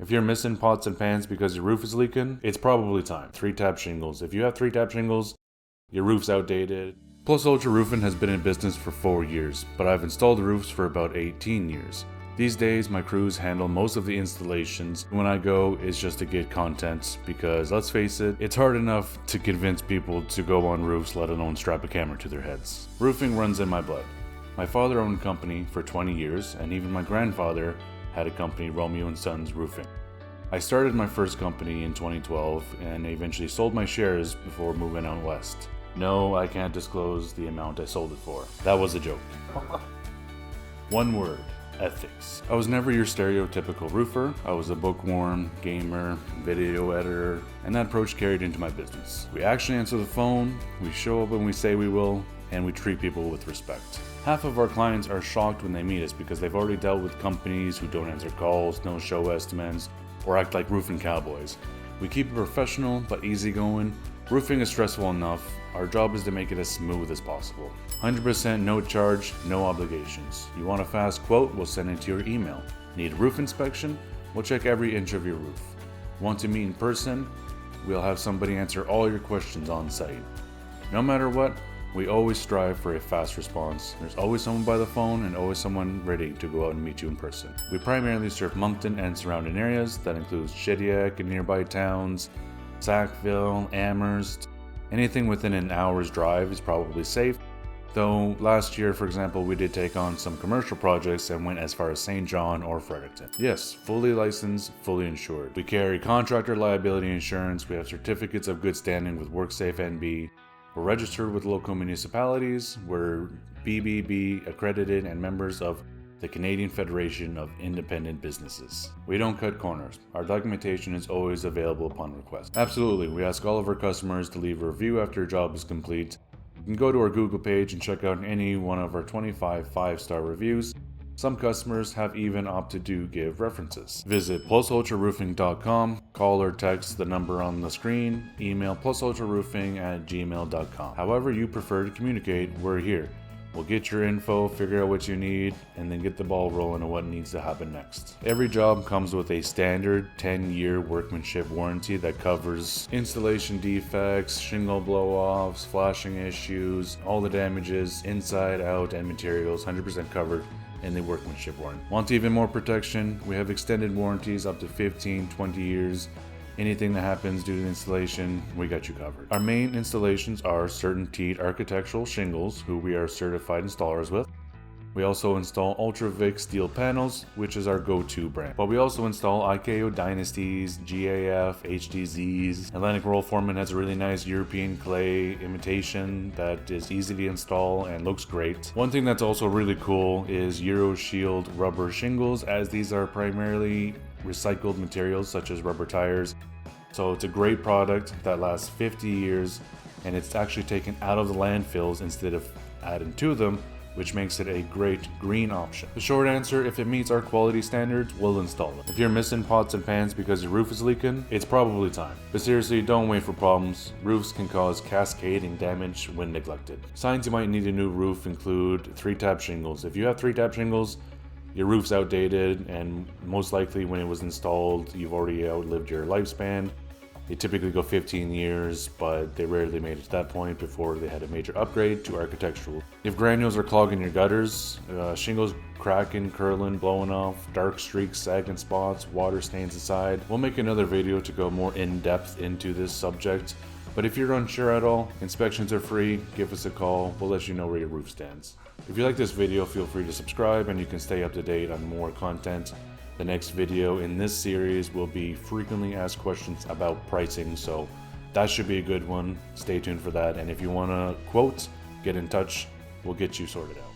If you're missing pots and pans because your roof is leaking, it's probably time. 3-tab shingles. If you have 3-tab shingles, your roof's outdated. Plus Ultra Roofing has been in business for 4 years, but I've installed roofs for about 18 years. These days, my crews handle most of the installations. When I go, it's just to get content because, let's face it, it's hard enough to convince people to go on roofs, let alone strap a camera to their heads. Roofing runs in my blood. My father owned a company for 20 years, and even my grandfather had a company, Romeo & Sons Roofing. I started my first company in 2012 and eventually sold my shares before moving out west. No, I can't disclose the amount I sold it for. That was a joke. One word. Ethics. I was never your stereotypical roofer. I was a bookworm, gamer, video editor, and that approach carried into my business. We actually answer the phone, we show up when we say we will, and we treat people with respect. Half of our clients are shocked when they meet us because they've already dealt with companies who don't answer calls, no show estimates, or act like roofing cowboys. We keep it professional but easygoing. Roofing is stressful enough. Our job is to make it as smooth as possible. 100% no charge, no obligations. You want a fast quote? We'll send it to your email. Need a roof inspection? We'll check every inch of your roof. Want to meet in person? We'll have somebody answer all your questions on site. No matter what, we always strive for a fast response. There's always someone by the phone and always someone ready to go out and meet you in person. We primarily serve Moncton and surrounding areas. That includes Shediac and nearby towns, Sackville, Amherst. Anything within an hour's drive is probably safe. Though last year, for example, we did take on some commercial projects and went as far as St. John or Fredericton. Yes, fully licensed, fully insured. We carry contractor liability insurance. We have certificates of good standing with WorkSafe NB. We're registered with local municipalities. We're BBB accredited and members of the Canadian Federation of Independent Businesses. We don't cut corners. Our documentation is always available upon request. Absolutely, we ask all of our customers to leave a review after a job is complete. You can go to our Google page and check out any one of our 25 5-star reviews. Some customers have even opted to give references. Visit plusultraroofing.com, call or text the number on the screen, email plusultraroofing@gmail.com. However you prefer to communicate, we're here. We'll get your info, figure out what you need, and then get the ball rolling on what needs to happen next. Every job comes with a standard 10-year workmanship warranty that covers installation defects, shingle blow-offs, flashing issues, all the damages, inside, out, and materials, 100% covered in the workmanship warranty. Want even more protection? We have extended warranties up to 15, 20 years. Anything that happens due to the installation, we got you covered. Our main installations are CertainTeed architectural shingles, who we are certified installers with. We also install UltraVic steel panels, which is our go-to brand. But we also install IKO Dynasties, GAF, HDZs. Atlantic Roll Foreman has a really nice European clay imitation that is easy to install and looks great. One thing that's also really cool is EuroShield rubber shingles, as these are primarily recycled materials such as rubber tires. So it's a great product that lasts 50 years and it's actually taken out of the landfills instead of adding to them, which makes it a great green option. The short answer, if it meets our quality standards, we'll install it. If you're missing pots and pans because your roof is leaking, it's probably time. But seriously, don't wait for problems. Roofs can cause cascading damage when neglected. Signs you might need a new roof include 3-tab shingles. If you have 3-tab shingles, your roof's outdated, and most likely when it was installed, you've already outlived your lifespan. They typically go 15 years, but they rarely made it to that point before they had a major upgrade to architectural. If granules are clogging your gutters, shingles cracking, curling, blowing off, dark streaks, sagging spots, water stains inside, we'll make another video to go more in depth into this subject. But if you're unsure at all, inspections are free. Give us a call. We'll let you know where your roof stands. If you like this video, feel free to subscribe and you can stay up to date on more content. The next video in this series will be frequently asked questions about pricing, so that should be a good one. Stay tuned for that. And if you want to quote, get in touch. We'll get you sorted out.